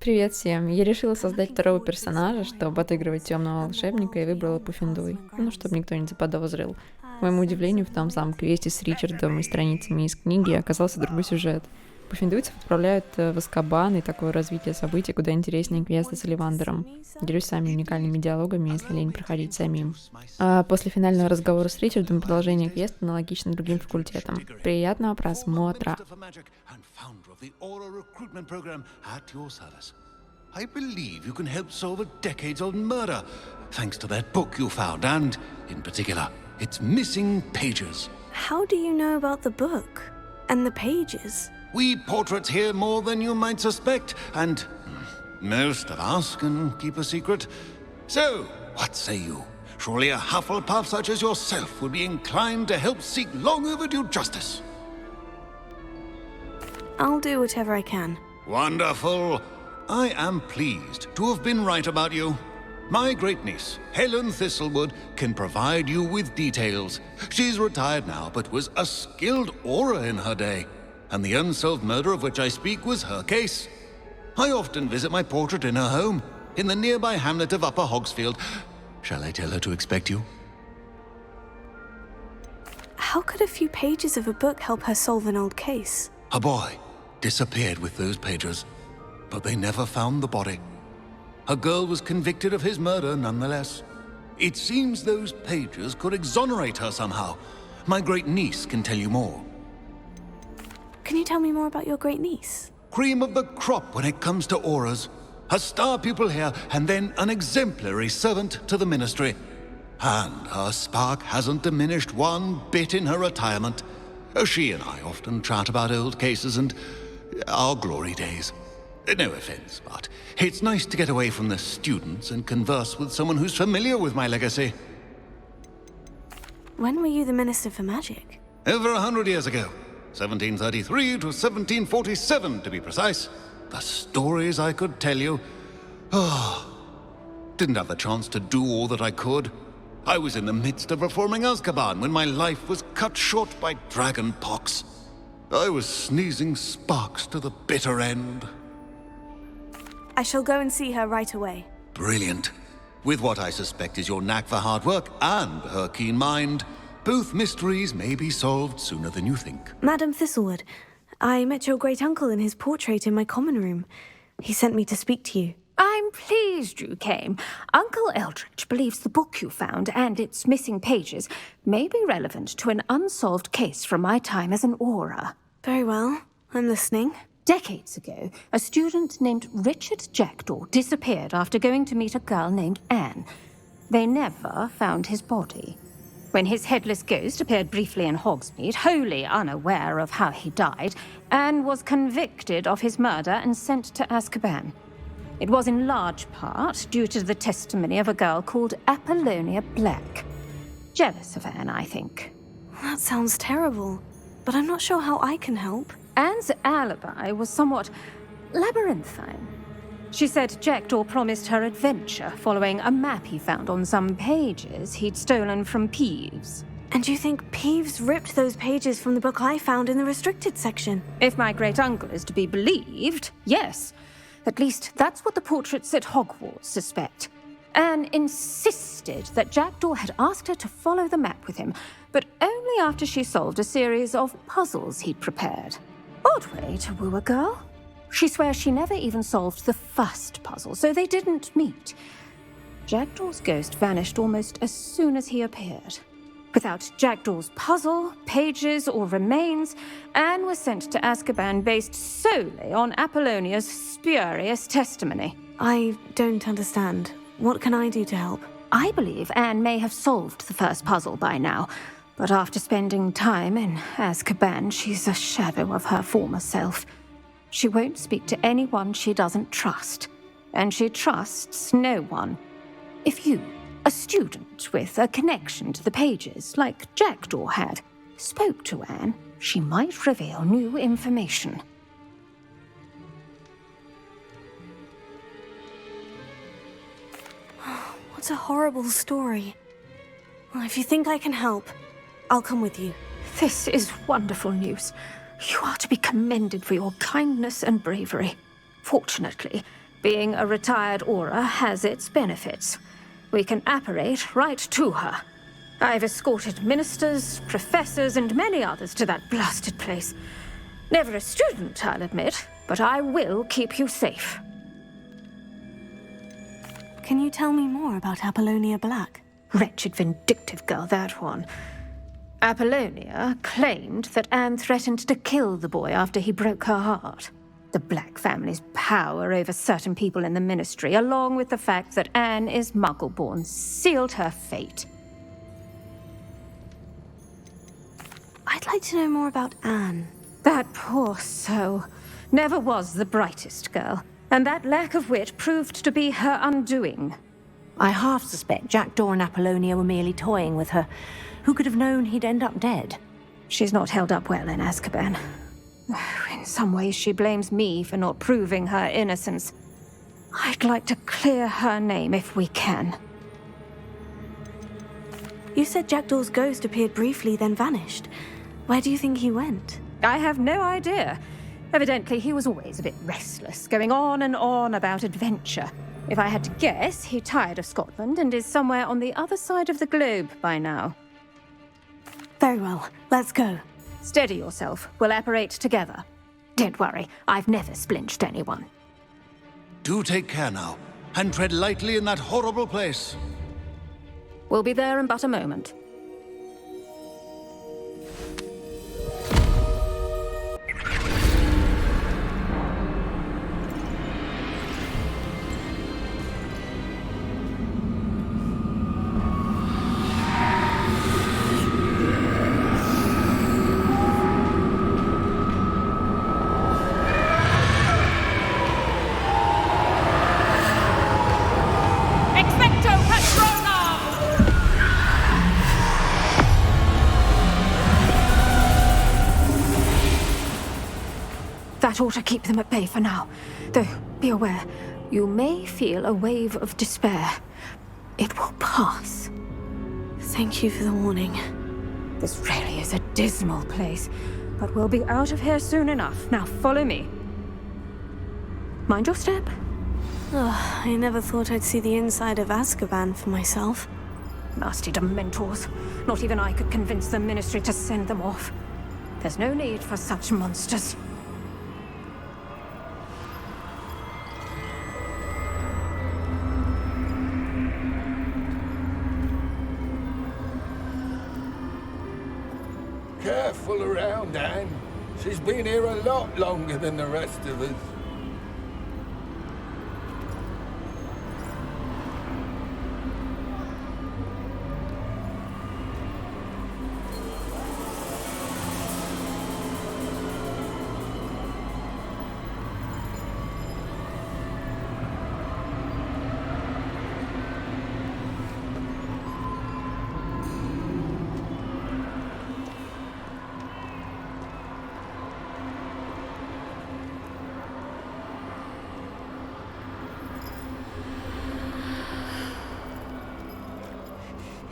Привет всем! Я решила создать второго персонажа, чтобы отыгрывать темного волшебника, и выбрала Пуффендуй. Ну, чтобы никто не заподозрил. К моему удивлению, в том самом квесте с Ричардом и страницами из книги оказался другой сюжет. Пуффендуйцев отправляют в АЗКАБАН, и такое развитие событий куда интереснее квеста с Оливандером. Делюсь сами уникальными диалогами, если лень проходить самим. А после финального разговора с Ричардом продолжение квеста аналогично другим факультетам. Приятного просмотра! I believe you can help solve a decades-old murder, thanks to that book you found, and, in particular, its missing pages. How do you know about the book? And the pages? We portraits hear more than you might suspect, and most of us can keep a secret. So, what say you? Surely a Hufflepuff such as yourself would be inclined to help seek long overdue justice. I'll do whatever I can. Wonderful. I am pleased to have been right about you. My great-niece, Helen Thistlewood, can provide you with details. She's retired now, but was a skilled aura in her day. And the unsolved murder of which I speak was her case. I often visit my portrait in her home, in the nearby hamlet of Upper Hogsfield. Shall I tell her to expect you? How could a few pages of a book help her solve an old case? A boy disappeared with those pages, but they never found the body. A girl was convicted of his murder nonetheless. It seems those pages could exonerate her somehow. My great-niece can tell you more. Can you tell me more about your great-niece? Cream of the crop when it comes to auras. A star pupil here, and then an exemplary servant to the ministry. And her spark hasn't diminished one bit in her retirement. She and I often chat about old cases and our glory days. No offense, but it's nice to get away from the students and converse with someone who's familiar with my legacy. When were you the Minister for Magic? Over 100 years ago. 1733 to 1747, to be precise. The stories I could tell you. Didn't have the chance to do all that I could. I was in the midst of reforming ΑЗКАБАН when my life was cut short by dragon pox. I was sneezing sparks to the bitter end. I shall go and see her right away. Brilliant. With what I suspect is your knack for hard work and her keen mind, both mysteries may be solved sooner than you think. Madam Thistlewood, I met your great-uncle in his portrait in my common room. He sent me to speak to you. I'm pleased you came. Uncle Eldridge believes the book you found and its missing pages may be relevant to an unsolved case from my time as an aura. Very well, I'm listening. Decades ago, a student named Richard Jackdaw disappeared after going to meet a girl named Anne. They never found his body. When his headless ghost appeared briefly in Hogsmeade, wholly unaware of how he died, Anne was convicted of his murder and sent to ΑЗКАБАН. It was in large part due to the testimony of a girl called Apollonia Black. Jealous of Anne, I think. That sounds terrible, but I'm not sure how I can help. Anne's alibi was somewhat labyrinthine. She said Jackdaw promised her adventure following a map he found on some pages he'd stolen from Peeves. And you think Peeves ripped those pages from the book I found in the restricted section? If my great-uncle is to be believed, yes. At least that's what the portraits at Hogwarts suspect. Anne insisted that Jackdaw had asked her to follow the map with him, but only after she solved a series of puzzles he'd prepared. Odd way to woo a girl. She swears she never even solved the first puzzle, so they didn't meet. Jackdaw's ghost vanished almost as soon as he appeared. Without Jackdaw's puzzle, pages, or remains, Anne was sent to ＡЗКАБАН based solely on Apollonia's spurious testimony. I don't understand. What can I do to help? I believe Anne may have solved the first puzzle by now, but after spending time in ＡЗКАБАN, she's a shadow of her former self. She won't speak to anyone she doesn't trust, and she trusts no one. If you, a student with a connection to the pages, like Jackdaw had, spoke to Anne, she might reveal new information. What a horrible story. Well, if you think I can help, I'll come with you. This is wonderful news. You are to be commended for your kindness and bravery. Fortunately, Being a retired aura has its benefits. We can apparate right to her. I've escorted ministers, professors, and many others to that blasted place. Never a student, I'll admit, but I will keep you safe. Can you tell me more about Apollonia Black? Wretched, vindictive girl, that one. Apollonia claimed that Anne threatened to kill the boy after he broke her heart. The Black family's power over certain people in the Ministry, along with the fact that Anne is Muggle-born, sealed her fate. I'd like to know more about Anne. That poor soul never was the brightest girl, and that lack of wit proved to be her undoing. I half suspect Jackdaw and Apollonia were merely toying with her. Who could have known he'd end up dead? She's not held up well in Azkaban. In some ways, she blames me for not proving her innocence. I'd like to clear her name if we can. You said Jackdaw's ghost appeared briefly, then vanished. Where do you think he went? I have no idea. Evidently, he was always a bit restless, going on and on about adventure. If I had to guess, he tired of Scotland and is somewhere on the other side of the globe by now. Very well, let's go. Steady yourself. We'll apparate together. Don't worry, I've never splinched anyone. Do take care now, and tread lightly in that horrible place. We'll be there in but a moment. That ought to keep them at bay for now. Though, be aware, you may feel a wave of despair. It will pass. Thank you for the warning. This really is a dismal place, but we'll be out of here soon enough. Now follow me. Mind your step. Ugh, I never thought I'd see the inside of Azkaban for myself. Nasty Dementors. Not even I could convince the Ministry to send them off. There's no need for such monsters. Careful around, Anne. She's been here a lot longer than the rest of us.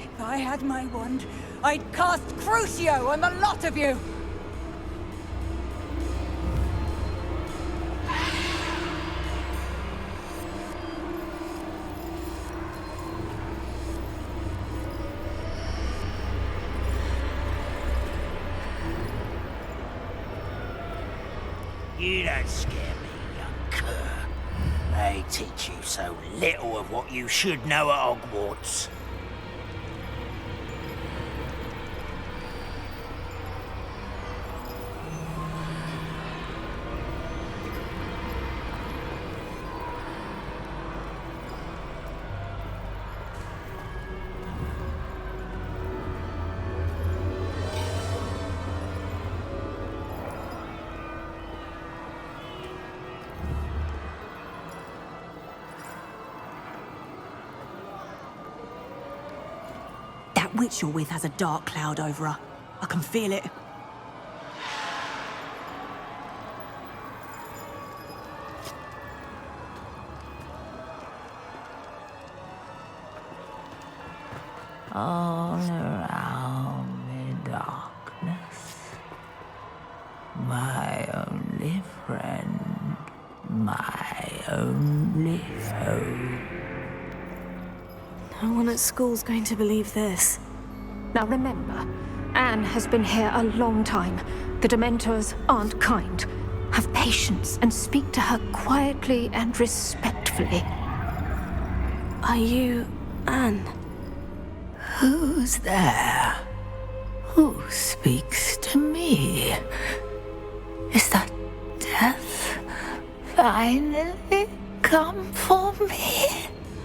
If I had my wand, I'd cast Crucio on the lot of you! You don't scare me, young cur. They teach you so little of what you should know at Hogwarts. That witch you're with has a dark cloud over her. I can feel it. All around me darkness. My only friend, my only only home. No one at school's going to believe this. Now remember, Anne has been here a long time. The Dementors aren't kind. Have patience and speak to her quietly and respectfully. Are you Anne? Who's there? Who speaks to me? Is that death finally come for me?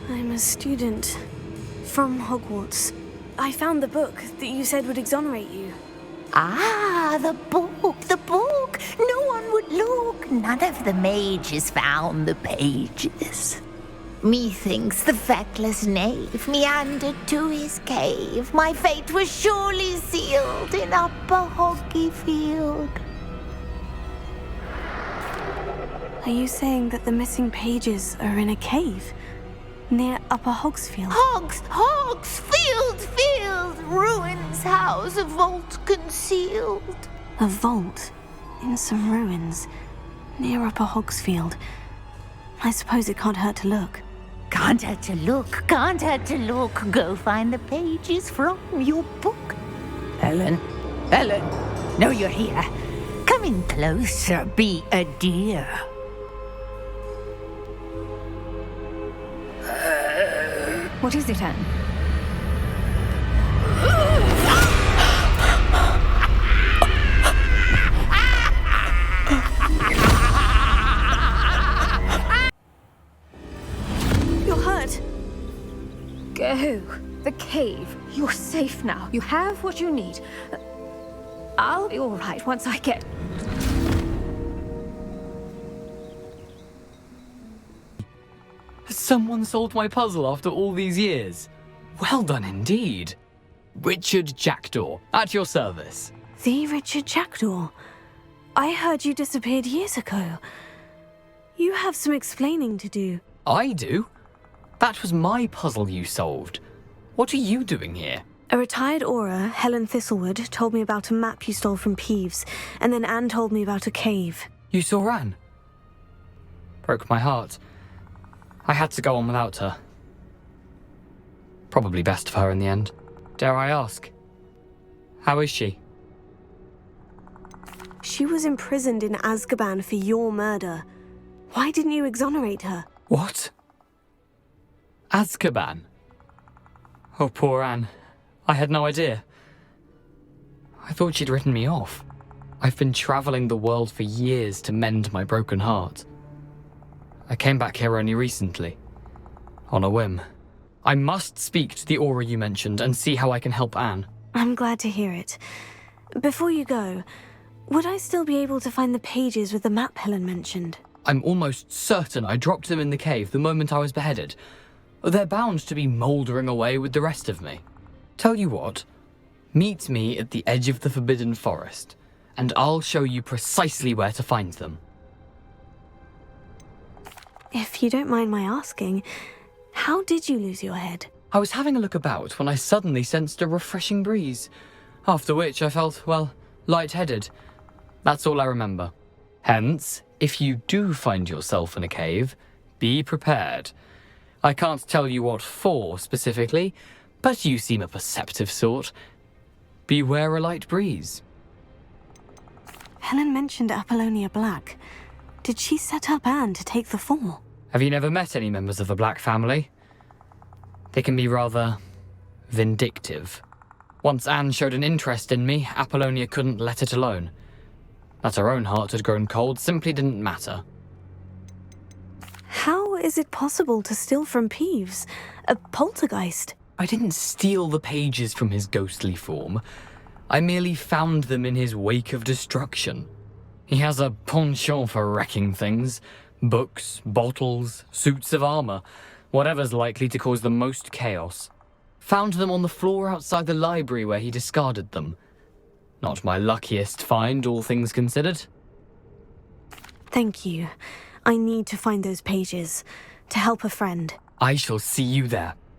I'm a student from Hogwarts. I found the book that you said would exonerate you. Ah, the book, the book. No one would look. None of the mages found the pages. Methinks the feckless knave meandered to his cave. My fate was surely sealed in Upper Hoggyfield. Are you saying that the missing pages are in a cave near Upper Hogsfield? Field, ruins house, a vault concealed. A vault in some ruins near Upper Hogsfield. I suppose it can't hurt to look. Can't hurt to look. Go find the pages from your book. Ellen, no, you're here. Come in closer, be a dear. What is it, Anne? You're hurt. Go. The cave. You're safe now. You have what you need. I'll be all right once I get... Someone solved my puzzle after all these years. Well done indeed. Richard Jackdaw, at your service. The Richard Jackdaw. I heard you disappeared years ago. You have some explaining to do. I do? That was my puzzle you solved. What are you doing here? A retired Auror, Helen Thistlewood, told me about a map you stole from Peeves, and then Anne told me about a cave. You saw Anne? Broke my heart. I had to go on without her. Probably best for her in the end. Dare I ask? How is she? She was imprisoned in AZKABAN for your murder. Why didn't you exonerate her? What? Azkaban? Oh, poor Anne. I had no idea. I thought she'd written me off. I've been traveling the world for years to mend my broken heart. I came back here only recently. On a whim. I must speak to the Auror you mentioned and see how I can help Anne. I'm glad to hear it. Before you go, would I still be able to find the pages with the map Helen mentioned? I'm almost certain I dropped them in the cave the moment I was beheaded. They're bound to be mouldering away with the rest of me. Tell you what, meet me at the edge of the Forbidden Forest, and I'll show you precisely where to find them. If you don't mind my asking, how did you lose your head? I was having a look about when I suddenly sensed a refreshing breeze, after which I felt, well, lightheaded. That's all I remember. Hence, if you do find yourself in a cave, be prepared. I can't tell you what for specifically, but you seem a perceptive sort. Beware a light breeze. Helen mentioned Apollonia Black. Did she set up Anne to take the fall? Have you never met any members of the Black family? They can be rather vindictive. Once Anne showed an interest in me, Apollonia couldn't let it alone. That her own heart had grown cold simply didn't matter. How is it possible to steal from Peeves? A poltergeist? I didn't steal the pages from his ghostly form. I merely found them in his wake of destruction. He has a penchant for wrecking things. Books, bottles, suits of armor, whatever's likely to cause the most chaos. Found them on the floor outside the library where he discarded them. Not my luckiest find, all things considered. Thank you. I need to find those pages to help a friend. I shall see you there.